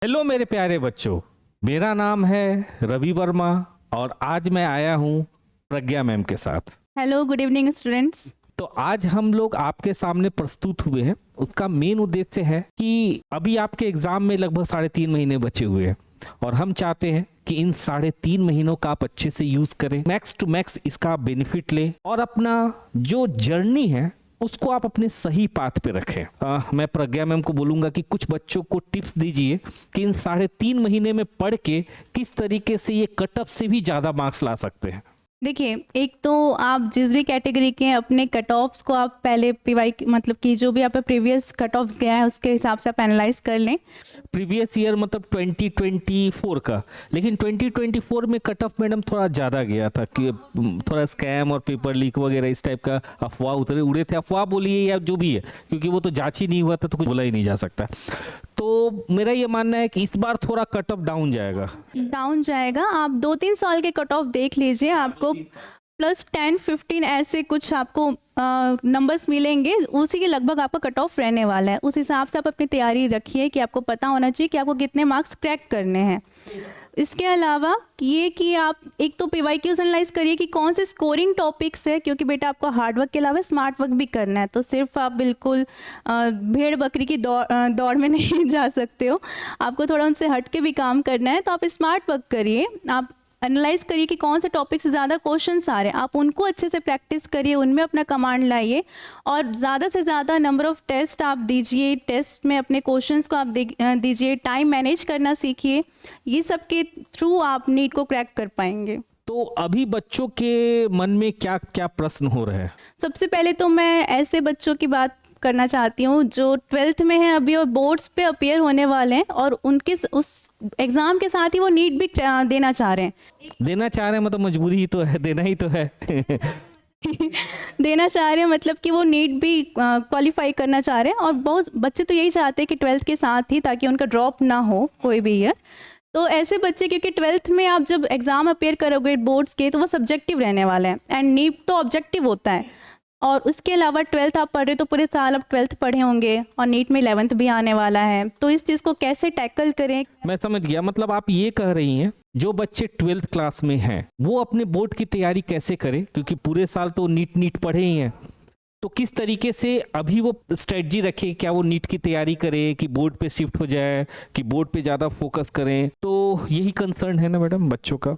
Hello मेरे प्यारे बच्चों, मेरा नाम है रवि वर्मा और आज मैं आया हूँ प्रज्ञा मैम के साथ। Hello, good evening students. तो आज हम लोग आपके सामने प्रस्तुत हुए हैं। उसका मेन उद्देश्य है कि अभी आपके एग्जाम में लगभग 3.5 महीने बचे हुए हैं और हम चाहते हैं कि इन 3.5 महीनों का आप अच्छे से यूज करें, मैक्स टू मैक्स इसका बेनिफिट लें और अपना जो जर्नी है उसको आप अपने सही पाथ पे रखें। मैं प्रज्ञा मैम को बोलूंगा कि कुछ बच्चों को टिप्स दीजिए कि इन 3.5 महीने में पढ़ के किस तरीके से ये कट ऑफ से भी ज्यादा मार्क्स ला सकते हैं। देखिए, एक तो आप जिस भी कैटेगरी के हैं अपने कट ऑफ्स को आप पहले पीवाई मतलब कि जो भी आपका प्रीवियस कट ऑफ्स गया है उसके हिसाब से आप एनालाइज कर लें। प्रीवियस ईयर मतलब 2024 का, लेकिन 2024 में कट ऑफ मैडम थोड़ा ज़्यादा गया था कि थोड़ा स्कैम और पेपर लीक वगैरह इस टाइप का अफवाह उड़े थे। अफवाह बोलिए या जो भी है, क्योंकि वो तो जांच ही नहीं हुआ था तो कुछ बोला ही नहीं जा सकता। तो मेरा ये मानना है कि इस बार थोड़ा कट ऑफ डाउन जाएगा। आप 2-3 साल के कट ऑफ देख लीजिए, आपको +10-15 ऐसे कुछ आपको नंबर्स मिलेंगे, उसी के लगभग आपका कट ऑफ रहने वाला है। उस हिसाब से आप अपनी तैयारी रखिए कि आपको पता होना चाहिए कि आपको कितने मार्क्स क्रैक करने हैं। इसके अलावा ये कि आप एक तो PYQs एनालाइज करिए कि कौन से स्कोरिंग टॉपिक्स है, क्योंकि बेटा आपको हार्ड वर्क के अलावा स्मार्ट वर्क भी करना है। तो सिर्फ आप बिल्कुल भेड़ बकरी की दौड़ में नहीं जा सकते हो, आपको थोड़ा उनसे हट के भी काम करना है। तो आप स्मार्ट वर्क करिए, आप एनालाइज करिए कि कौन से टॉपिक से ज़्यादा क्वेश्चंस आ रहे हैं, आप उनको अच्छे से प्रैक्टिस करिए, उनमें अपना कमांड लाइए और ज़्यादा से ज़्यादा नंबर ऑफ टेस्ट आप दीजिए। टेस्ट में अपने क्वेश्चंस को आप दीजिए, टाइम मैनेज करना सीखिए। ये सब के थ्रू आप नीट को क्रैक कर पाएंगे। तो अभी बच्चों के मन में क्या क्या प्रश्न हो रहे हैं? सबसे पहले तो मैं ऐसे बच्चों की बात करना चाहती हूँ जो 12th में है अभी और बोर्ड्स पे अपियर होने वाले हैं और उनके उस एग्ज़ाम के साथ ही वो नीट भी देना चाह रहे हैं। मतलब मजबूरी ही तो है, देना ही तो है। देना चाह रहे हैं मतलब कि वो नीट भी क्वालिफाई करना चाह रहे हैं और बहुत बच्चे तो यही चाहते हैं कि 12th के साथ ही, ताकि उनका ड्रॉप ना हो कोई भी ईयर। तो ऐसे बच्चे, क्योंकि 12th में आप जब एग्ज़ाम अपेयर करोगे बोर्ड्स के तो वो सब्जेक्टिव रहने वाला है एंड नीट तो ऑब्जेक्टिव होता है। और उसके अलावा 12th आप पढ़ रहे तो पूरे साल आप 12th पढ़े होंगे और नीट में 11th भी आने वाला है, तो इस चीज़ को कैसे टैकल करें। मैं समझ गया। मतलब आप ये कह रही हैं जो बच्चे 12th क्लास में हैं वो अपने बोर्ड की तैयारी कैसे करें, क्योंकि पूरे साल तो नीट पढ़े ही हैं। तो किस तरीके से अभी वो स्ट्रेटजी रखे, क्या वो नीट की तैयारी करे कि बोर्ड पे शिफ्ट हो जाए, कि बोर्ड पे ज़्यादा फोकस करें? तो यही कंसर्न है ना मैडम बच्चों का।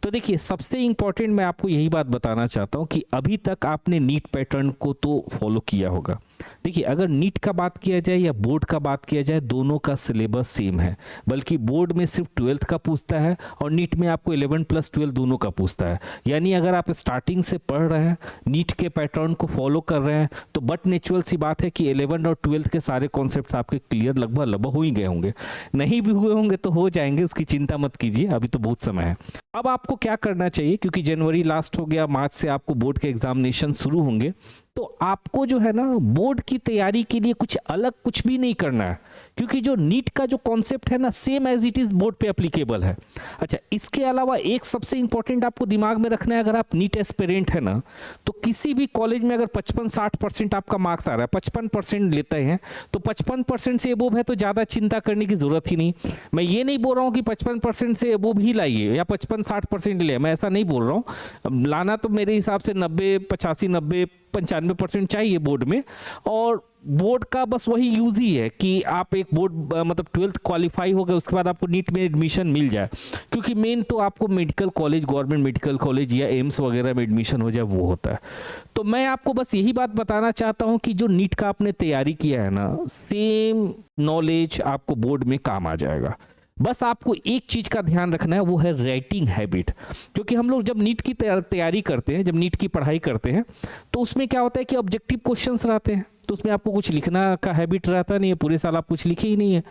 तो देखिए, सबसे इम्पॉर्टेंट मैं आपको यही बात बताना चाहता हूँ कि अभी तक आपने नीट पैटर्न को तो फॉलो किया होगा। देखिए, अगर नीट का बात किया जाए या बोर्ड का बात किया जाए, दोनों का सिलेबस सेम है, बल्कि बोर्ड में सिर्फ 12th का पूछता है और नीट में आपको 11+12 दोनों का पूछता है। यानी अगर आप स्टार्टिंग से पढ़ रहे हैं, नीट के पैटर्न को फॉलो कर रहे हैं, तो बट नेचुरल सी बात है कि 11 और 12th के सारे कॉन्सेप्ट्स आपके क्लियर लगभग हो ही गए होंगे। नहीं भी हुए होंगे तो हो जाएंगे, उसकी चिंता मत कीजिए, अभी तो बहुत समय है। अब आपको क्या करना चाहिए, क्योंकि जनवरी लास्ट हो गया, मार्च से आपको बोर्ड के एग्जामिनेशन शुरू होंगे, तो आपको जो है ना बोर्ड की तैयारी के लिए कुछ अलग कुछ भी नहीं करना है, क्योंकि जो नीट का जो कॉन्सेप्ट है ना same as it is board पे एप्लीकेबल है। अच्छा, इसके अलावा एक सबसे इंपॉर्टेंट आपको दिमाग में रखना है, अगर आप नीट एस्पिरेंट है ना, तो किसी भी कॉलेज में अगर 55-60% आपका मार्क्स आ रहा है, 55% लेते हैं, तो 55% से अबोव है तो ज़्यादा चिंता करने की जरूरत ही नहीं। मैं ये नहीं बोल रहा हूँ कि 55% से अबोव ही लाइए या 55-60% ले, मैं ऐसा नहीं बोल रहा हूँ। लाना तो मेरे हिसाब से 90, 85, 90, 95% चाहिए बोर्ड में। और बोर्ड का बस वही यूज ही है कि आप एक बोर्ड मतलब 12th क्वालिफाई हो गए, उसके बाद आपको नीट में एडमिशन मिल जाए, क्योंकि मेन तो आपको medical college, government medical college या एम्स वगैरह में एडमिशन हो जाए वो होता है। तो मैं आपको बस यही बात बताना चाहता हूं कि जो नीट का आपने तैयारी किया है ना, सेम नॉलेज आपको बोर्ड में काम आ जाएगा। बस आपको एक चीज का ध्यान रखना है, वो है राइटिंग हैबिट। क्योंकि हम लोग जब नीट की तैयारी करते हैं, जब नीट की पढ़ाई करते हैं, तो उसमें क्या होता है कि ऑब्जेक्टिव क्वेश्चंस रहते हैं, तो उसमें आपको कुछ लिखना का हैबिट रहता नहीं है, पूरे साल आप कुछ लिखे ही नहीं है।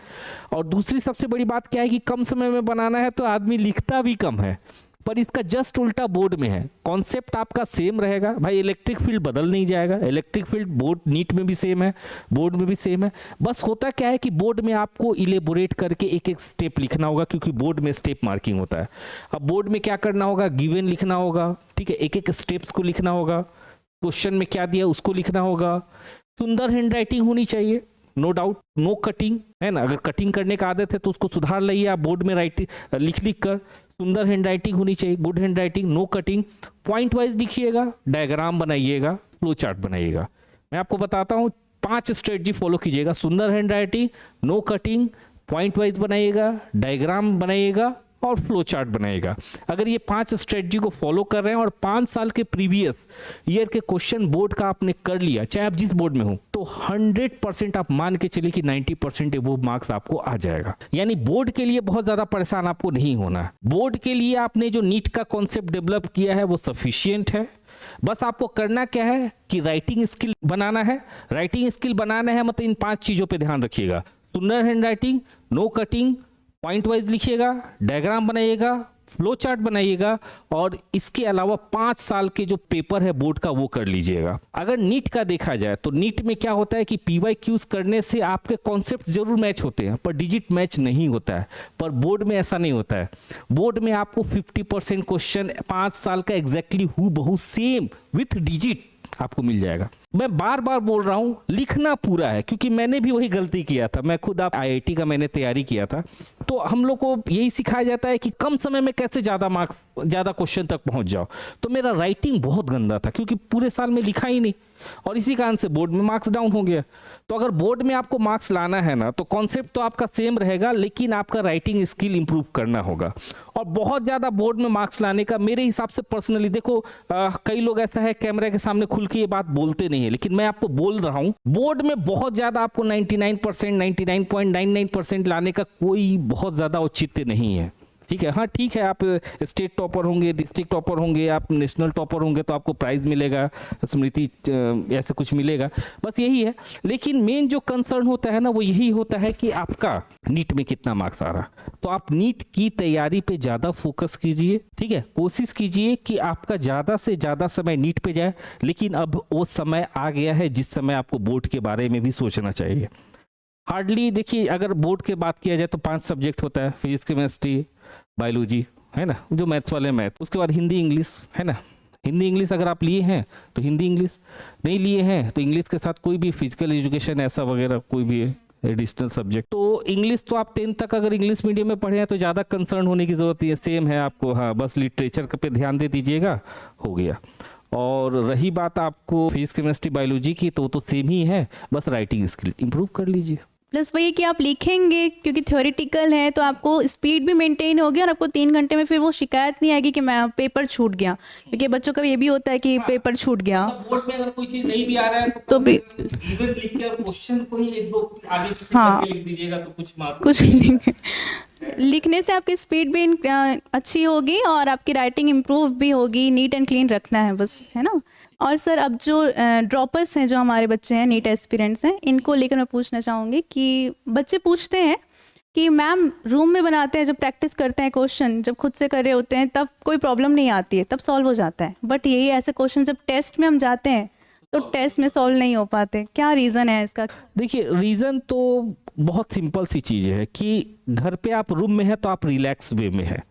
और दूसरी सबसे बड़ी बात क्या है कि कम समय में बनाना है तो आदमी लिखता भी कम है, पर इसका जस्ट उल्टा बोर्ड में है। कॉन्सेप्ट आपका सेम रहेगा भाई, इलेक्ट्रिक फील्ड बदल नहीं जाएगा, इलेक्ट्रिक फील्ड बोर्ड नीट में भी सेम है, बोर्ड में भी सेम है। बस होता क्या है कि बोर्ड में आपको इलेबोरेट करके एक एक स्टेप लिखना होगा, क्योंकि बोर्ड में स्टेप मार्किंग होता है। अब बोर्ड में क्या करना होगा, गिवन लिखना होगा, ठीक है, एक एक स्टेप्स को लिखना होगा, क्वेश्चन में क्या दिया उसको लिखना होगा, सुंदर हैंडराइटिंग होनी चाहिए, नो डाउट, नो कटिंग, है ना। अगर कटिंग करने का आदत है तो उसको सुधार लाइए आप बोर्ड में राइटिंग लिख कर। सुंदर हैंड राइटिंग होनी चाहिए, good hand writing, no cutting, point wise लिखिएगा, डायग्राम बनाइएगा, फ्लो चार्ट बनाइएगा। मैं आपको बताता हूँ 5 स्ट्रेटजी फॉलो कीजिएगा। सुंदर hand writing, no cutting, point wise बनाइएगा, डायग्राम बनाइएगा और फ्लो चार्ट बनाएगा। अगर ये 5 स्ट्रेटजी को फॉलो कर रहे हैं और 5 साल के प्रीवियस ईयर के क्वेश्चन बोर्ड का आपने कर लिया, चाहे आप जिस बोर्ड में हो, तो 100% आप मान के चलिए कि 90% वो मार्क्स आपको आ जाएगा। यानी बोर्ड के लिए बहुत ज्यादा परेशान आपको नहीं होना है। बोर्ड के लिए आपने जो नीट का कॉन्सेप्ट डेवलप किया है वो सफिशियंट है। बस आपको करना क्या है कि राइटिंग स्किल बनाना है। राइटिंग स्किल बनाना है मतलब इन 5 चीजों पे ध्यान रखिएगा। सुंदर hand writing, no cutting, point wise लिखिएगा, डायग्राम बनाइएगा, फ्लो चार्ट बनाइएगा और इसके अलावा 5 साल के जो पेपर है बोर्ड का वो कर लीजिएगा। अगर नीट का देखा जाए तो नीट में क्या होता है कि PYQs करने से आपके कॉन्सेप्ट जरूर मैच होते हैं पर डिजिट मैच नहीं होता है। पर बोर्ड में ऐसा नहीं होता है। बोर्ड में आपको 50% क्वेश्चन 5 साल का एग्जैक्टली हूबहू सेम विथ डिजिट आपको मिल जाएगा। मैं बार बार बोल रहा हूं लिखना पूरा है, क्योंकि मैंने भी वही गलती किया था। मैं खुद IIT का मैंने तैयारी किया था, तो हम लोग को यही सिखाया जाता है कि कम समय में कैसे ज्यादा मार्क्स, ज्यादा क्वेश्चन तक पहुंच जाओ। तो मेरा राइटिंग बहुत गंदा था क्योंकि पूरे साल में लिखा ही नहीं और इसी कारण से बोर्ड में मार्क्स डाउन हो गया। तो अगर बोर्ड में आपको मार्क्स लाना है ना तो कॉन्सेप्ट तो आपका सेम रहेगा लेकिन आपका राइटिंग स्किल इंप्रूव करना होगा। और बहुत ज्यादा बोर्ड में मार्क्स लाने का मेरे हिसाब से पर्सनली देखो, कई लोग ऐसा है कैमरे के सामने खुल के ये बात बोलते नहीं है, लेकिन मैं आपको बोल रहा हूं बोर्ड में बहुत ज्यादा आपको 99%, 99.99% लाने का कोई बहुत ज्यादा औचित्य नहीं है। ठीक है, हाँ ठीक है, आप स्टेट टॉपर होंगे, डिस्ट्रिक्ट टॉपर होंगे, आप नेशनल टॉपर होंगे तो आपको प्राइज मिलेगा, स्मृति ऐसे कुछ मिलेगा, बस यही है। लेकिन मेन जो कंसर्न होता है ना वो यही होता है कि आपका नीट में कितना मार्क्स आ रहा। तो आप नीट की तैयारी पे ज्यादा फोकस कीजिए। ठीक है, कोशिश कीजिए कि आपका ज्यादा से ज्यादा समय नीट पे जाए। लेकिन अब वो समय आ गया है जिस समय आपको बोर्ड के बारे में भी सोचना चाहिए। हार्डली देखिए, अगर बोर्ड की बात किया जाए तो 5 सब्जेक्ट होता है, फिजिक्स, केमिस्ट्री, बायोलॉजी, है ना, जो मैथ्स वाले मैथ, उसके बाद हिंदी इंग्लिश, है ना। हिंदी इंग्लिश अगर आप लिए हैं तो हिंदी इंग्लिश, नहीं लिए हैं तो इंग्लिश के साथ कोई भी फिजिकल एजुकेशन ऐसा वगैरह कोई भी एडिशनल सब्जेक्ट। तो इंग्लिश तो आप 10 तक अगर इंग्लिश मीडियम में पढ़े हैं तो ज़्यादा कंसर्न होने की जरूरत नहीं है, सेम है आपको। हाँ, बस लिटरेचर पे ध्यान दे दीजिएगा, हो गया। और रही बात आपको फिजिक्स, केमिस्ट्री, बायोलॉजी की, तो सेम ही है, बस राइटिंग स्किल इंप्रूव कर लीजिए। प्लस वही कि आप लिखेंगे क्योंकि थ्योरेटिकल है तो आपको स्पीड भी मेंटेन होगी और आपको 3 घंटे में फिर वो शिकायत नहीं आएगी कि मैं पेपर छूट गया, क्योंकि बच्चों का ये भी होता है कि पेपर छूट गया। बोर्ड में अगर कोई चीज नहीं भी आ रहा है तो भी इधर लिख के और क्वेश्चन को ही 1-2 आगे पीछे हाँ, करके लिख दीजिएगा तो कुछ लिखेंगे। लिखने से आपकी स्पीड भी अच्छी होगी और आपकी राइटिंग इम्प्रूव भी होगी। नीट एंड क्लीन रखना है बस, है ना। और सर, अब जो ड्रॉपर्स हैं, जो हमारे बच्चे हैं, नीट एस्पिरेंट्स हैं, इनको लेकर मैं पूछना चाहूँगी कि बच्चे पूछते हैं कि मैम रूम में बनाते हैं, जब प्रैक्टिस करते हैं क्वेश्चन, जब खुद से कर रहे होते हैं तब कोई प्रॉब्लम नहीं आती है, तब सॉल्व हो जाता है, बट यही ऐसे क्वेश्चन जब टेस्ट में हम जाते हैं तो टेस्ट में सॉल्व नहीं हो पाते। क्या रीज़न है इसका? देखिए, रीज़न तो बहुत सिंपल सी चीज़ है कि घर पे आप रूम में है तो आप रिलैक्स वे में है,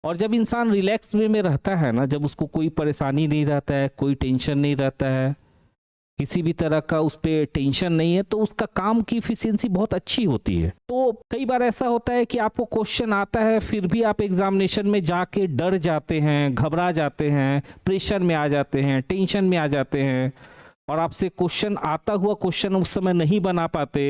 और जब इंसान रिलैक्स वे में रहता है ना, जब उसको कोई परेशानी नहीं रहता है, कोई टेंशन नहीं रहता है, किसी भी तरह का उस पर टेंशन नहीं है, तो उसका काम की इफिशियंसी बहुत अच्छी होती है। तो कई बार ऐसा होता है कि आपको क्वेश्चन आता है फिर भी आप एग्जामिनेशन में जाके डर जाते हैं, घबरा जाते हैं, प्रेशर में आ जाते हैं, टेंशन में आ जाते हैं, और आपसे क्वेश्चन आता हुआ क्वेश्चन उस समय नहीं बना पाते,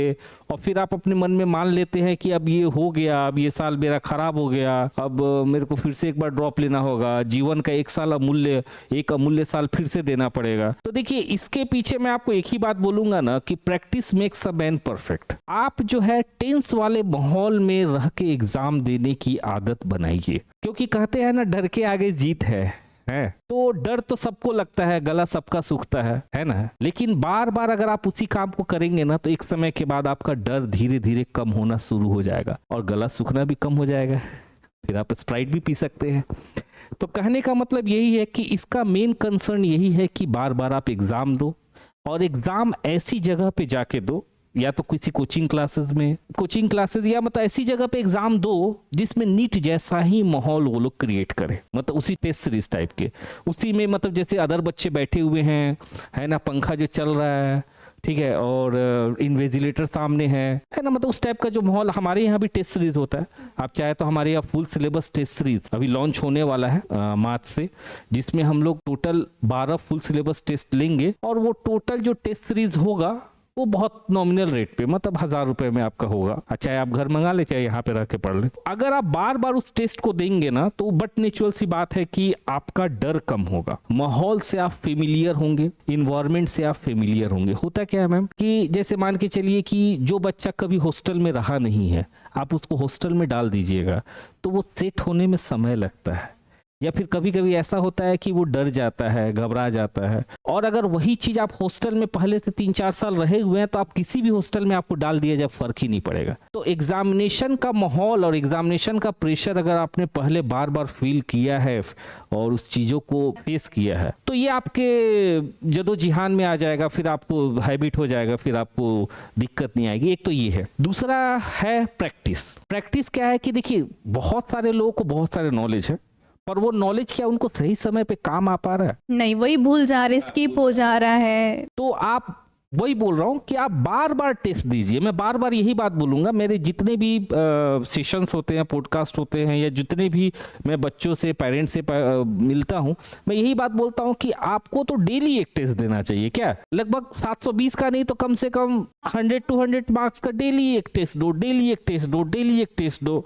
और फिर आप अपने मन में मान लेते हैं कि अब ये हो गया, अब ये साल मेरा खराब हो गया, अब मेरे को फिर से एक बार ड्रॉप लेना होगा, जीवन का एक अमूल्य साल फिर से देना पड़ेगा। तो देखिए, इसके पीछे मैं आपको एक ही बात बोलूंगा ना कि practice makes a man perfect. आप जो है टेंस वाले माहौल में रह के एग्जाम देने की आदत बनाइए, क्योंकि कहते हैं ना, डर के आगे जीत है। तो डर तो सबको लगता है, गला सबका सूखता है ना। लेकिन बार बार अगर आप उसी काम को करेंगे ना तो एक समय के बाद आपका डर धीरे धीरे कम होना शुरू हो जाएगा और गला सूखना भी कम हो जाएगा, फिर आप स्प्राइट भी पी सकते हैं। तो कहने का मतलब यही है कि इसका मेन कंसर्न यही है कि बार बार आप एग्जाम दो, और एग्जाम ऐसी जगह पे जाके दो, या तो किसी कोचिंग क्लासेस या मतलब ऐसी जगह पे एग्जाम दो जिसमें नीट जैसा ही माहौल वो लोग क्रिएट करें, मतलब उसी टेस्ट सीरीज टाइप के, उसी में मतलब जैसे अदर बच्चे बैठे हुए हैं, है ना, पंखा जो चल रहा है, ठीक है, और इन्विजिलेटर सामने है ना, मतलब उस टाइप का जो माहौल। हमारे यहाँ भी टेस्ट सीरीज होता है, आप चाहे तो हमारे यहाँ फुल सिलेबस टेस्ट सीरीज अभी लॉन्च होने वाला है मार्च से, जिसमें हम लोग टोटल 12 फुल सिलेबस टेस्ट लेंगे, और वो टोटल जो टेस्ट सीरीज होगा वो बहुत नॉमिनल रेट पे, मतलब 1000 रुपए में आपका होगा। चाहे आप घर मंगा ले, चाहे यहाँ पे रह के पढ़ ले। अगर आप बार बार उस टेस्ट को देंगे ना, तो बट नेचुरल सी बात है कि आपका डर कम होगा, माहौल से आप फेमिलियर होंगे, इन्वायरमेंट से आप फेमिलियर होंगे। होता क्या है मैम कि जैसे मान के चलिए कि जो बच्चा कभी हॉस्टल में रहा नहीं है, आप उसको हॉस्टल में डाल दीजिएगा तो वो सेट होने में समय लगता है, या फिर कभी कभी ऐसा होता है कि वो डर जाता है, घबरा जाता है। और अगर वही चीज आप हॉस्टल में पहले से 3-4 साल रहे हुए हैं, तो आप किसी भी हॉस्टल में आपको डाल दिया जाए फर्क ही नहीं पड़ेगा। तो एग्जामिनेशन का माहौल और एग्जामिनेशन का प्रेशर अगर आपने पहले बार बार फील किया है और उस चीजों को फेस किया है, तो ये आपके जदोजिहान में आ जाएगा, फिर आपको हैबिट हो जाएगा, फिर आपको दिक्कत नहीं आएगी। एक तो ये है। दूसरा है प्रैक्टिस। प्रैक्टिस क्या है कि देखिए, बहुत सारे लोगों को बहुत सारे नॉलेज है, पर वो नॉलेज क्या उनको सही समय पे काम आ पा रहा है? नहीं, वही भूल जा रहे, स्किप हो जा रहा है। तो आप, वही बोल रहा हूँ कि आप बार बार टेस्ट दीजिए। मैं बार बार यही बात बोलूंगा, मेरे जितने भी सेशंस होते हैं, पॉडकास्ट होते हैं, या जितने भी मैं बच्चों से, पेरेंट्स से मिलता हूँ, मैं यही बात बोलता हूँ कि आपको तो डेली एक टेस्ट देना चाहिए। क्या लगभग 720 का नहीं तो कम से कम 100-200 मार्क्स का डेली एक टेस्ट दो, डेली एक टेस्ट दो, डेली एक टेस्ट दो।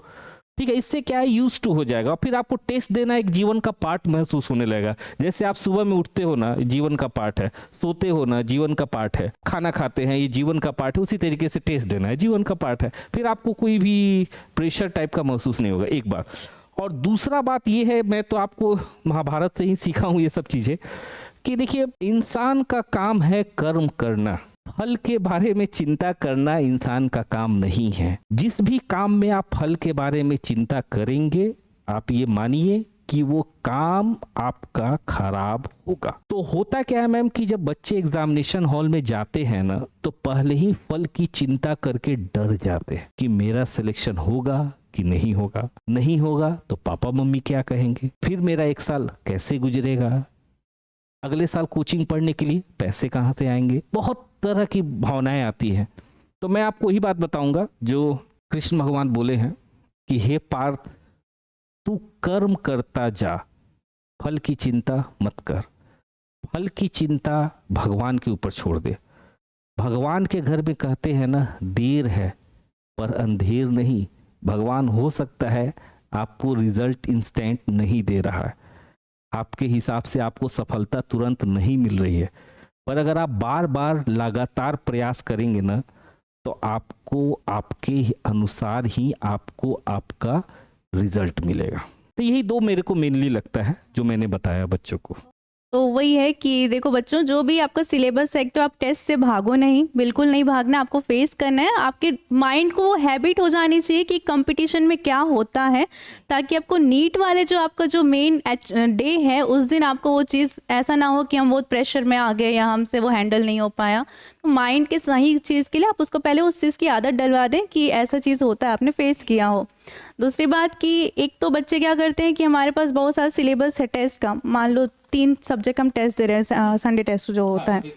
ठीक है, इससे क्या है, यूज टू हो जाएगा, और फिर आपको टेस्ट देना एक जीवन का पार्ट महसूस होने लगेगा। जैसे आप सुबह में उठते हो ना, जीवन का पार्ट है, सोते हो ना, जीवन का पार्ट है, खाना खाते हैं, ये जीवन का पार्ट है, उसी तरीके से टेस्ट देना है, जीवन का पार्ट है। फिर आपको कोई भी प्रेशर टाइप का महसूस नहीं होगा, एक बात। और दूसरा बात ये है, मैं तो आपको महाभारत से ही सीखा हूँ ये सब चीजें, कि देखिए, इंसान का काम है कर्म करना, फल के बारे में चिंता करना इंसान का काम नहीं है। जिस भी काम में आप फल के बारे में चिंता करेंगे, आप ये मानिए कि वो काम आपका खराब होगा। तो होता क्या है मैम कि जब बच्चे एग्जामिनेशन हॉल में जाते हैं ना, तो पहले ही फल की चिंता करके डर जाते हैं कि मेरा सिलेक्शन होगा कि नहीं होगा, नहीं होगा तो पापा मम्मी क्या कहेंगे, फिर मेरा 1 साल कैसे गुजरेगा, अगले साल कोचिंग पढ़ने के लिए पैसे कहाँ से आएंगे, बहुत तरह की भावनाएं आती हैं। तो मैं आपको वही बात बताऊंगा जो कृष्ण भगवान बोले हैं कि हे पार्थ, तू कर्म करता जा, फल की चिंता मत कर। फल की चिंता भगवान के ऊपर छोड़ दे। भगवान के घर में कहते हैं ना, देर है पर अंधेर नहीं। भगवान हो सकता है आपको रिजल्ट इंस्टेंट नहीं दे रहा है, आपके हिसाब से आपको सफलता तुरंत नहीं मिल रही है, पर अगर आप बार बार लगातार प्रयास करेंगे ना, तो आपको आपके अनुसार ही आपको आपका रिजल्ट मिलेगा। तो यही 2 मेरे को मेनली लगता है जो मैंने बताया बच्चों को। तो वही है कि देखो बच्चों, जो भी आपका सिलेबस है, तो आप टेस्ट से भागो नहीं, बिल्कुल नहीं भागना, आपको फेस करना है। आपके माइंड को हैबिट हो जानी चाहिए कि कंपटीशन में क्या होता है, ताकि आपको नीट वाले जो आपका जो मेन डे है, उस दिन आपको वो चीज़ ऐसा ना हो कि हम बहुत प्रेशर में आ गए या हमसे वो हैंडल नहीं हो पाया। तो माइंड के सही चीज़ के लिए आप उसको पहले उस चीज़ की आदत डलवा दें कि ऐसा चीज़ होता है, आपने फेस किया हो। दूसरी बात कि एक तो बच्चे क्या करते हैं कि हमारे पास बहुत सारा सिलेबस है टेस्ट का, मान लो 3 सब्जेक्ट हम टेस्ट दे रहे हैं, संडे टेस्ट जो होता है,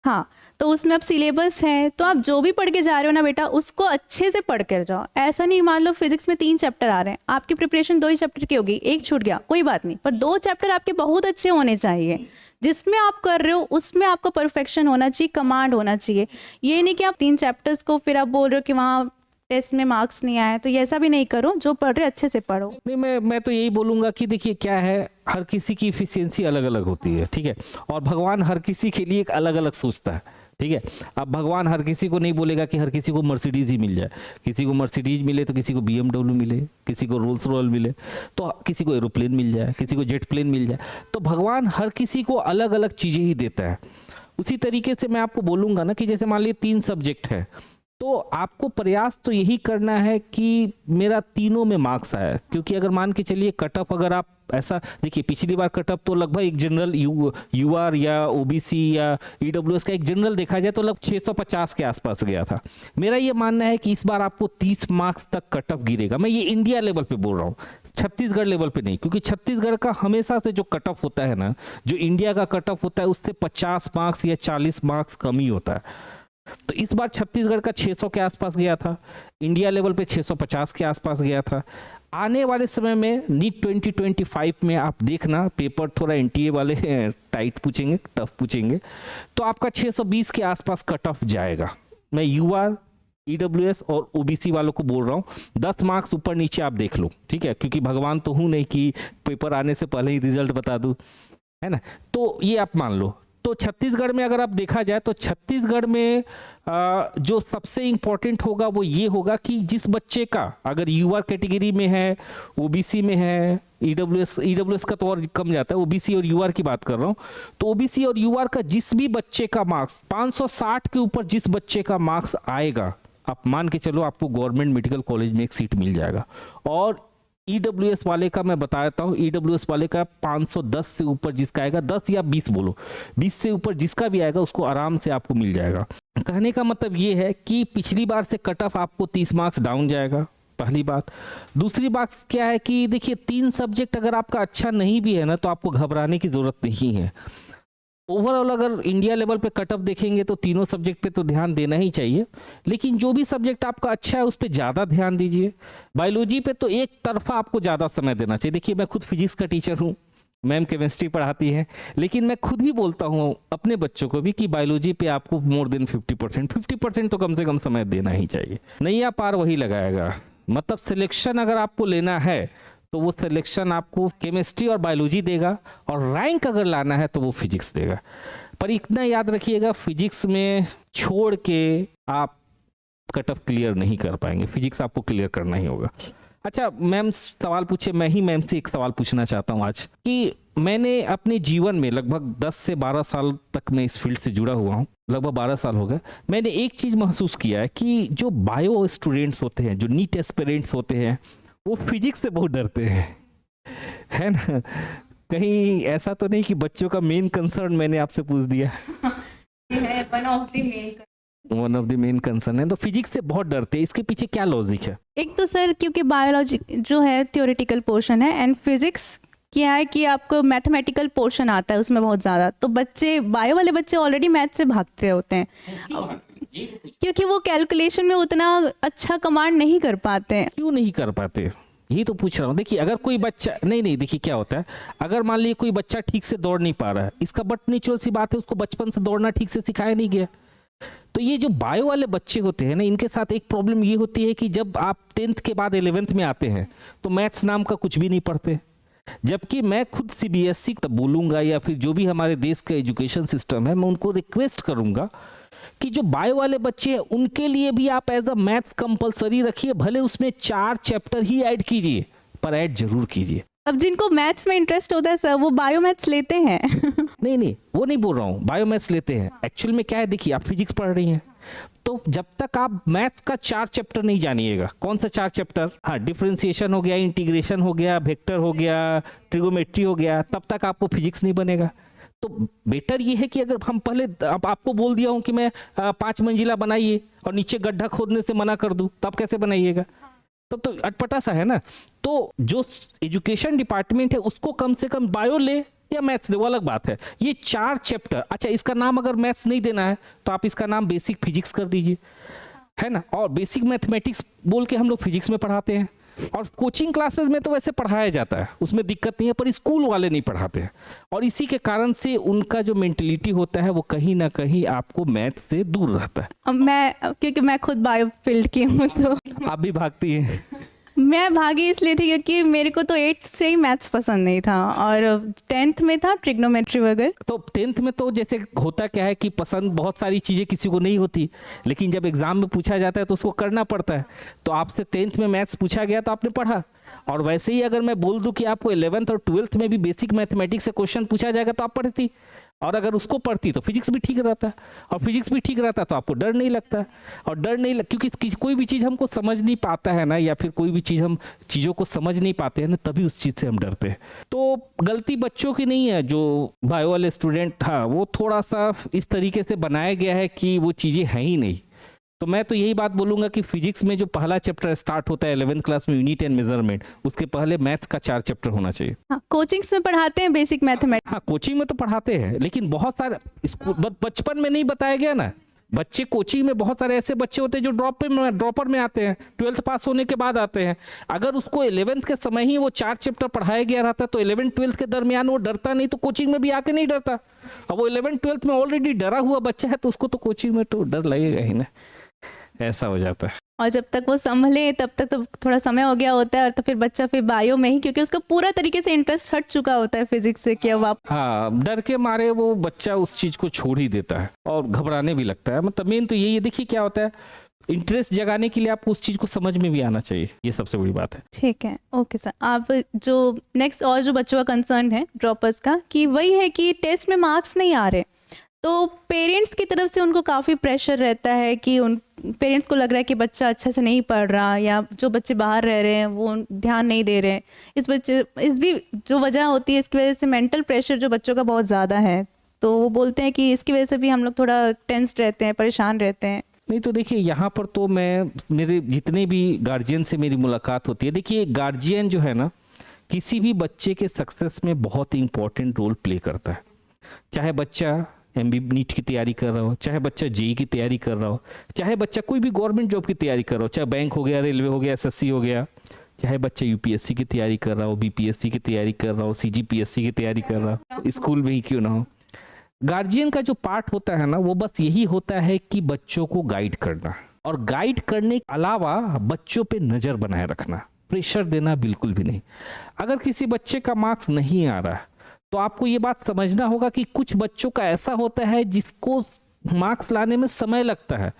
हाँ, तो उसमें अब सिलेबस है, तो आप जो भी पढ़ के जा रहे हो ना बेटा, उसको अच्छे से पढ़ कर जाओ। ऐसा नहीं, मान लो फिजिक्स में 3 चैप्टर आ रहे हैं, आपकी प्रिपरेशन 2 ही चैप्टर की होगी, एक छूट गया कोई बात नहीं, पर 2 चैप्टर आपके बहुत अच्छे होने चाहिए। जिसमें आप कर रहे हो उसमें आपका परफेक्शन होना चाहिए, कमांड होना चाहिए। ये नहीं कि आप 3 चैप्टर्स को फिर आप बोल रहे हो कि वहाँ टेस्ट में मार्क्स नहीं आए, तो ये ऐसा भी नहीं करो। जो पढ़ रहे अच्छे से पढ़ो। नहीं, मैं तो यही बोलूंगा कि देखिए क्या है, हर किसी की इफिशियंसी अलग अलग होती है, ठीक है, और भगवान हर किसी के लिए एक अलग अलग सोचता है, ठीक है। अब भगवान हर किसी को नहीं बोलेगा कि हर किसी को मर्सिडीज ही मिल जाए, किसी को मर्सिडीज मिले तो किसी को BMW मिले, किसी को रोल्स रॉयल मिले, तो किसी को एरोप्लेन मिल जाए, किसी को जेट प्लेन मिल जाए। तो भगवान हर किसी को अलग अलग चीज़ें ही देता है। उसी तरीके से मैं आपको बोलूँगा ना कि जैसे मान लीजिए 3 सब्जेक्ट है, तो आपको प्रयास तो यही करना है कि मेरा तीनों में मार्क्स आया, क्योंकि अगर मान के चलिए कट ऑफ, अगर आप ऐसा देखिए, पिछली बार कट ऑफ तो लगभग एक जनरल UR या OBC या EWS का एक जनरल देखा जाए तो लगभग 650 के आसपास गया था। मेरा ये मानना है कि इस बार आपको 30 मार्क्स तक कट ऑफ गिरेगा। मैं ये इंडिया लेवल पे बोल रहा हूँ, छत्तीसगढ़ लेवल पे नहीं, क्योंकि छत्तीसगढ़ का हमेशा से जो कट ऑफ होता है ना, जो इंडिया का कट ऑफ होता है, उससे 50 मार्क्स या 40 मार्क्स कम ही होता है। तो इस बार छत्तीसगढ़ का 600 के आसपास गया था, इंडिया लेवल पे 650 के आसपास गया था। आने वाले समय में नीट 2025 में आप देखना पेपर थोड़ा एनटीए वाले टाइट पूछेंगे, टफ पूछेंगे, तो आपका 620 के आसपास कट ऑफ जाएगा। मैं यूआर, ईडब्ल्यूएस और ओबीसी वालों को बोल रहा हूँ, 10 मार्क्स ऊपर नीचे आप देख लो, ठीक है, क्योंकि भगवान तो हूँ नहीं कि पेपर आने से पहले ही रिजल्ट बता दूँ, है ना। तो ये आप मान लो। तो छत्तीसगढ़ में अगर आप देखा जाए तो छत्तीसगढ़ में जो सबसे इम्पोर्टेंट होगा वो ये होगा कि जिस बच्चे का अगर यूआर कैटेगरी में है, ओबीसी में है, ईडब्ल्यूएस का तो और कम जाता है, ओबीसी और यूआर की बात कर रहा हूँ, तो ओबीसी और यूआर का जिस भी बच्चे का मार्क्स 560 के ऊपर जिस बच्चे का मार्क्स आएगा, आप मान के चलो आपको गवर्नमेंट मेडिकल कॉलेज में एक सीट मिल जाएगा। और ईडब्ल्यूएस वाले का मैं बता देता हूँ, ईडब्ल्यूएस वाले का 510 से ऊपर जिसका आएगा, 10 या 20 बोलो, 20 से ऊपर जिसका भी आएगा उसको आराम से आपको मिल जाएगा। कहने का मतलब ये है कि पिछली बार से कट ऑफ आपको 30 मार्क्स डाउन जाएगा, पहली बात। दूसरी बात क्या है कि देखिए 3 सब्जेक्ट अगर आपका अच्छा नहीं भी है ना तो आपको घबराने की जरूरत नहीं है। ओवरऑल अगर इंडिया लेवल पे कट ऑफ देखेंगे तो तीनों सब्जेक्ट पे तो ध्यान देना ही चाहिए, लेकिन जो भी सब्जेक्ट आपका अच्छा है उस पर ज़्यादा ध्यान दीजिए। बायोलॉजी पे तो एक तरफा आपको ज़्यादा समय देना चाहिए। देखिए मैं खुद फिजिक्स का टीचर हूँ, मैम केमिस्ट्री पढ़ाती है, लेकिन मैं खुद भी बोलता हूँ अपने बच्चों को भी कि बायोलॉजी पे आपको मोर देन 50% तो कम से कम समय देना ही चाहिए। नैया पार वही लगाएगा। मतलब सिलेक्शन अगर आपको लेना है तो वो सिलेक्शन आपको केमिस्ट्री और बायोलॉजी देगा, और रैंक अगर लाना है तो वो फिजिक्स देगा। पर इतना याद रखिएगा, फिजिक्स में छोड़ के आप कट ऑफ क्लियर नहीं कर पाएंगे, फिजिक्स आपको क्लियर करना ही होगा। अच्छा मैम सवाल पूछे, मैं ही मैम से एक सवाल पूछना चाहता हूँ आज कि मैंने अपने जीवन में लगभग 10 से 12 साल तक मैं इस फील्ड से जुड़ा हुआ हूँ, लगभग 12 साल हो गए। मैंने एक चीज़ महसूस किया है कि जो बायो स्टूडेंट्स होते हैं, जो नीट एस्पिरेंट्स होते हैं, वो फिजिक्स से बहुत डरते हैं, है ना। कहीं ऐसा तो नहीं कि बच्चों का मेन कंसर्न मैंने आपसे पूछ दिया? है one of the main concern है, तो फिजिक्स से बहुत डरते हैं। इसके पीछे क्या लॉजिक है? एक तो सर क्योंकि बायोलॉजी जो है थ्योरेटिकल पोर्शन है, एंड फिजिक्स क्या है कि आपको मैथमेटिकल पोर्शन आता है उसमें बहुत ज़्यादा, तो बच्चे बायो वाले बच्चे ऑलरेडी मैथ से भागते होते हैं क्योंकि वो कैलकुलेशन में उतना अच्छा कमांड नहीं कर पाते हैं। क्यों नहीं कर पाते, यही तो पूछ रहा हूँ। देखिए अगर कोई बच्चा नहीं देखिए क्या होता है, अगर मान लीजिए कोई बच्चा ठीक से दौड़ नहीं पा रहा है, इसका बट नेचुरल सी बात है, उसको बचपन से दौड़ना ठीक से सिखाया नहीं गया। तो ये जो बायो वाले बच्चे होते हैं ना, इनके साथ एक प्रॉब्लम ये होती है कि जब आप 10th के बाद 11th में आते हैं तो मैथ्स नाम का कुछ भी नहीं पढ़ते। जबकि मैं खुद सीबीएसई तब बोलूँगा या फिर जो भी हमारे देश का एजुकेशन सिस्टम है, मैं उनको रिक्वेस्ट करूँगा कि जो बायो वाले बच्चे हैं उनके लिए भी आप एज अ मैथ्स कंपलसरी रखिए, भले उसमें 4 चैप्टर ही ऐड कीजिए, पर ऐड जरूर कीजिए। अब जिनको मैथ्स में इंटरेस्ट होता है सर वो बायो मैथ्स लेते हैं। नहीं वो नहीं बोल रहा हूँ, बायो मैथ्स लेते हैं। एक्चुअल में क्या है, देखिए आप फिजिक्स पढ़ रही हैं, तो जब तक आप मैथ्स का 4 चैप्टर नहीं जानिएगा, कौन सा 4 चैप्टर, हाँ डिफरेंशिएशन हो गया, इंटीग्रेशन हो गया, वेक्टर हो गया, ट्रिगोमेट्री हो गया, तब तक आपको फिजिक्स नहीं बनेगा। तो बेटर ये है कि अगर हम पहले आपको बोल दिया हूँ कि मैं 5 मंजिला बनाइए और नीचे गड्ढा खोदने से मना कर दूं, तब कैसे बनाइएगा? तब तो अटपटा सा है ना। तो जो एजुकेशन डिपार्टमेंट है उसको कम से कम बायो ले या मैथ्स ले, वो अलग बात है। ये 4 चैप्टर, अच्छा इसका नाम अगर मैथ्स नहीं देना है तो आप इसका नाम बेसिक फिजिक्स कर दीजिए, है ना। और बेसिक मैथमेटिक्स बोल के हम लोग फिजिक्स में पढ़ाते हैं, और कोचिंग क्लासेस में तो वैसे पढ़ाया जाता है, उसमें दिक्कत नहीं है, पर स्कूल वाले नहीं पढ़ाते हैं। और इसी के कारण से उनका जो मेंटलिटी होता है वो कहीं ना कहीं आपको मैथ से दूर रहता है। क्योंकि मैं खुद बायो फील्ड की हूँ तो आप भी भागती हैं। मैं भागी इसलिए थी क्योंकि मेरे को तो 8th से ही मैथ्स पसंद नहीं था, और 10th में था ट्रिग्नोमेट्री वगैरह। तो 10th में तो जैसे होता क्या है कि पसंद बहुत सारी चीज़ें किसी को नहीं होती, लेकिन जब एग्जाम में पूछा जाता है तो उसको करना पड़ता है। तो आपसे 10th में मैथ्स पूछा गया तो आपने पढ़ा, और वैसे ही अगर मैं बोल दूं कि आपको 11th और 12th में भी बेसिक मैथमेटिक्स से क्वेश्चन पूछा जाएगा तो आप पढ़ती, और अगर उसको पढ़ती तो फिजिक्स भी ठीक रहता है, और फिजिक्स भी ठीक रहता तो आपको डर नहीं लगता। और डर नहीं क्योंकि कोई भी चीज़ हमको समझ नहीं पाता है ना, या फिर कोई भी चीज़ हम चीज़ों को समझ नहीं पाते हैं ना, तभी उस चीज़ से हम डरते हैं। तो गलती बच्चों की नहीं है, जो बायो वाले स्टूडेंट, हाँ वो थोड़ा सा इस तरीके से बनाया गया है कि वो चीज़ें हैं ही नहीं। तो मैं तो यही बात बोलूंगा कि फिजिक्स में जो पहला चैप्टर स्टार्ट होता है 11th क्लास में, यूनिट एंड मेजरमेंट, उसके पहले मैथ्स का 4 चैप्टर होना चाहिए। हाँ, कोचिंग्स में पढ़ाते हैं बेसिक मैथमेटिक्स। हाँ कोचिंग में तो पढ़ाते हैं, लेकिन बहुत सारे स्कूल बचपन में नहीं बताया गया ना। बच्चे कोचिंग में बहुत सारे ऐसे बच्चे होते हैं जो ड्रॉपर में आते हैं, 12th पास होने के बाद आते हैं। अगर उसको 11th के समय ही वो 4 चैप्टर पढ़ाया गया रहता तो 11th 12th के दरमियान वो डरता नहीं, तो कोचिंग में भी आके नहीं डरता। अब वो 11th 12th में ऑलरेडी डरा हुआ बच्चा है तो उसको तो कोचिंग में तो डर लगेगा ही ना, ऐसा हो जाता है। और जब तक वो संभले तब तक तो थोड़ा समय हो गया होता है, और तो फिर बच्चा फिर बायो में ही, क्योंकि उसका पूरा तरीके से इंटरेस्ट हट चुका होता है फिजिक्स से, कि अब आप हाँ, डर के मारे वो बच्चा उस चीज को छोड़ ही देता है और घबराने भी लगता है। मतलब मेन तो यही है, देखिए क्या होता है, इंटरेस्ट जगाने के लिए आपको उस चीज को समझ में भी आना चाहिए, ये सबसे बड़ी बात है। ठीक है, ओके सर। आप जो नेक्स्ट और जो बच्चों का कंसर्न है ड्रॉपर्स का, कि वही है कि टेस्ट में मार्क्स नहीं आ रहे, तो पेरेंट्स की तरफ से उनको काफ़ी प्रेशर रहता है कि उन पेरेंट्स को लग रहा है कि बच्चा अच्छा से नहीं पढ़ रहा, या जो बच्चे बाहर रह रहे हैं वो ध्यान नहीं दे रहे हैं। इस भी जो वजह होती है, इसकी वजह से मेंटल प्रेशर जो बच्चों का बहुत ज़्यादा है, तो वो बोलते हैं कि इसकी वजह से भी हम लोग थोड़ा टेंस्ड रहते हैं, परेशान रहते हैं। नहीं तो देखिए, यहाँ पर तो मैं, मेरे जितने भी गार्जियन से मेरी मुलाकात होती है, देखिए गार्जियन जो है ना, किसी भी बच्चे के सक्सेस में बहुत ही इंपॉर्टेंट रोल प्ले करता है। चाहे बच्चा MB नीट की तैयारी कर रहा हो, चाहे बच्चा JEE की तैयारी कर रहा हो, चाहे बच्चा कोई भी गवर्नमेंट जॉब की तैयारी कर रहा हो, चाहे बैंक हो गया, रेलवे हो गया, SSC हो गया, चाहे बच्चा UPSC की तैयारी कर रहा हो, BPSC की तैयारी कर रहा हो, CGPSC की तैयारी कर रहा हो, स्कूल में ही क्यों ना हो। गार्जियन का जो पार्ट होता है ना, वो बस यही होता है कि बच्चों को गाइड करना, और गाइड करने के अलावा बच्चों पे नज़र बनाए रखना, प्रेशर देना बिल्कुल भी नहीं। अगर किसी बच्चे का मार्क्स नहीं आ रहा तो आपको ये बात समझना होगा कि कुछ बच्चों का ऐसा होता है जिसको मार्क्स लाने में समय लगता है।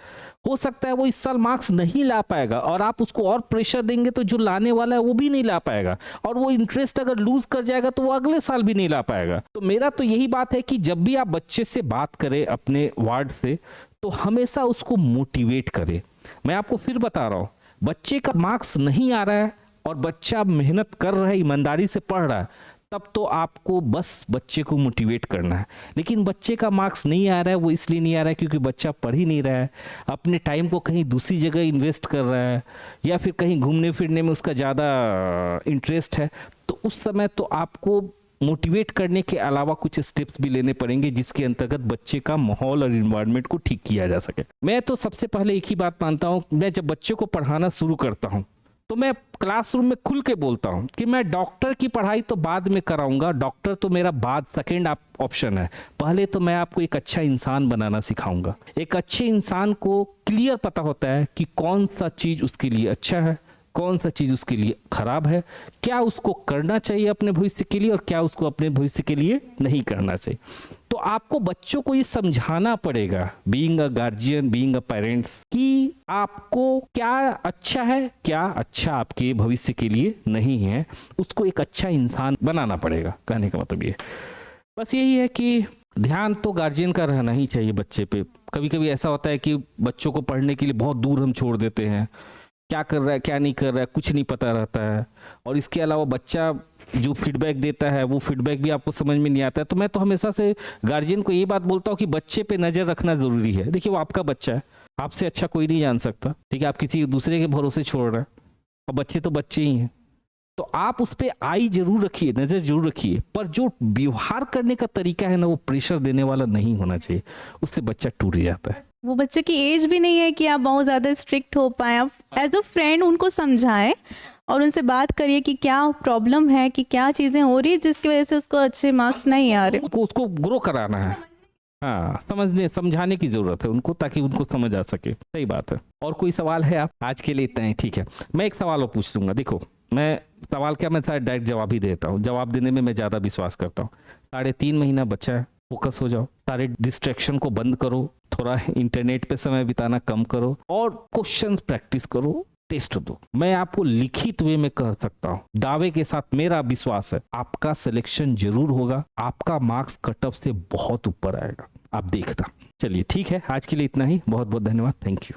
हो सकता है वो इस साल मार्क्स नहीं ला पाएगा, और आप उसको और प्रेशर देंगे तो जो लाने वाला है वो भी नहीं ला पाएगा, और वो इंटरेस्ट अगर लूज कर जाएगा तो वो अगले साल भी नहीं ला पाएगा। तो मेरा तो यही बात है कि जब भी आप बच्चे से बात करें अपने वार्ड से, तो हमेशा उसको मोटिवेट करें। मैं आपको फिर बता रहा हूँ, बच्चे का मार्क्स नहीं आ रहा है और बच्चा मेहनत कर रहा है, ईमानदारी से पढ़ रहा है, तब तो आपको बस बच्चे को मोटिवेट करना है। लेकिन बच्चे का मार्क्स नहीं आ रहा है, वो इसलिए नहीं आ रहा है क्योंकि बच्चा पढ़ ही नहीं रहा है, अपने टाइम को कहीं दूसरी जगह इन्वेस्ट कर रहा है, या फिर कहीं घूमने फिरने में उसका ज़्यादा इंटरेस्ट है। तो उस समय तो आपको मोटिवेट करने के अलावा कुछ स्टेप्स भी लेने पड़ेंगे, जिसके अंतर्गत बच्चे का माहौल और इन्वायरमेंट को ठीक किया जा सके। मैं तो सबसे पहले एक ही बात मानता हूँ, मैं जब बच्चे को पढ़ाना शुरू करता हूँ तो मैं क्लासरूम में खुल के बोलता हूँ कि मैं डॉक्टर की पढ़ाई तो बाद में कराऊंगा, डॉक्टर तो मेरा बाद सेकेंड ऑप्शन है, पहले तो मैं आपको एक अच्छा इंसान बनाना सिखाऊंगा। एक अच्छे इंसान को क्लियर पता होता है कि कौन सा चीज़ उसके लिए अच्छा है, कौन सा चीज़ उसके लिए खराब है, क्या उसको करना चाहिए अपने भविष्य के लिए और क्या उसको अपने भविष्य के लिए नहीं करना चाहिए। तो आपको बच्चों को ये समझाना पड़ेगा, being a guardian, being a parents, कि आपको क्या अच्छा है, क्या अच्छा आपके भविष्य के लिए नहीं है, उसको एक अच्छा इंसान बनाना पड़ेगा। कहने का मतलब ये बस यही है कि ध्यान तो गार्जियन का रहना ही चाहिए बच्चे पे। कभी कभी ऐसा होता है कि बच्चों को पढ़ने के लिए बहुत दूर हम छोड़ देते हैं, क्या कर रहा है क्या नहीं कर रहा है कुछ नहीं पता रहता है, और इसके अलावा बच्चा जो फीडबैक देता है वो फीडबैक भी आपको समझ में नहीं आता है। तो मैं तो हमेशा से गार्जियन को ये बात बोलता हूँ कि बच्चे पे नज़र रखना ज़रूरी है। देखिए, वो आपका बच्चा है, आपसे अच्छा कोई नहीं जान सकता, ठीक है, आप किसी दूसरे के भरोसे छोड़ रहे हैं, और बच्चे तो बच्चे ही हैं। तो आप उस पर आई जरूर रखिए, नज़र जरूर रखिए, पर जो व्यवहार करने का तरीका है ना, वो प्रेशर देने वाला नहीं होना चाहिए, उससे बच्चा टूट जाता है। वो बच्चे की एज भी नहीं है कि आप बहुत ज़्यादा स्ट्रिक्ट हो पाए। आप एज अ फ्रेंड उनको समझाएं और उनसे बात करिए कि क्या प्रॉब्लम है, कि क्या चीज़ें हो रही है जिसकी वजह से उसको अच्छे मार्क्स नहीं आ रहे। उसको ग्रो कराना है, हाँ, समझाने की जरूरत है उनको, ताकि उनको समझ आ सके। सही बात है। और कोई सवाल है? आप आज के लिए इतना ही, ठीक है। मैं एक सवाल और पूछ लूंगा। देखो, मैं सवाल क्या, मैं शायद डायरेक्ट जवाब ही देता हूँ, जवाब देने में मैं ज़्यादा विश्वास करता हूँ। 3.5 महीना बचा है, फोकस हो जाओ, सारे डिस्ट्रैक्शन को बंद करो, थोड़ा इंटरनेट पे समय बिताना कम करो, और क्वेश्चंस प्रैक्टिस करो, टेस्ट दो। मैं आपको लिखित वे में कह सकता हूँ, दावे के साथ, मेरा विश्वास है आपका सिलेक्शन जरूर होगा, आपका मार्क्स कट ऑफ से बहुत ऊपर आएगा, आप देखना। चलिए ठीक है, आज के लिए इतना ही। बहुत बहुत धन्यवाद, थैंक यू।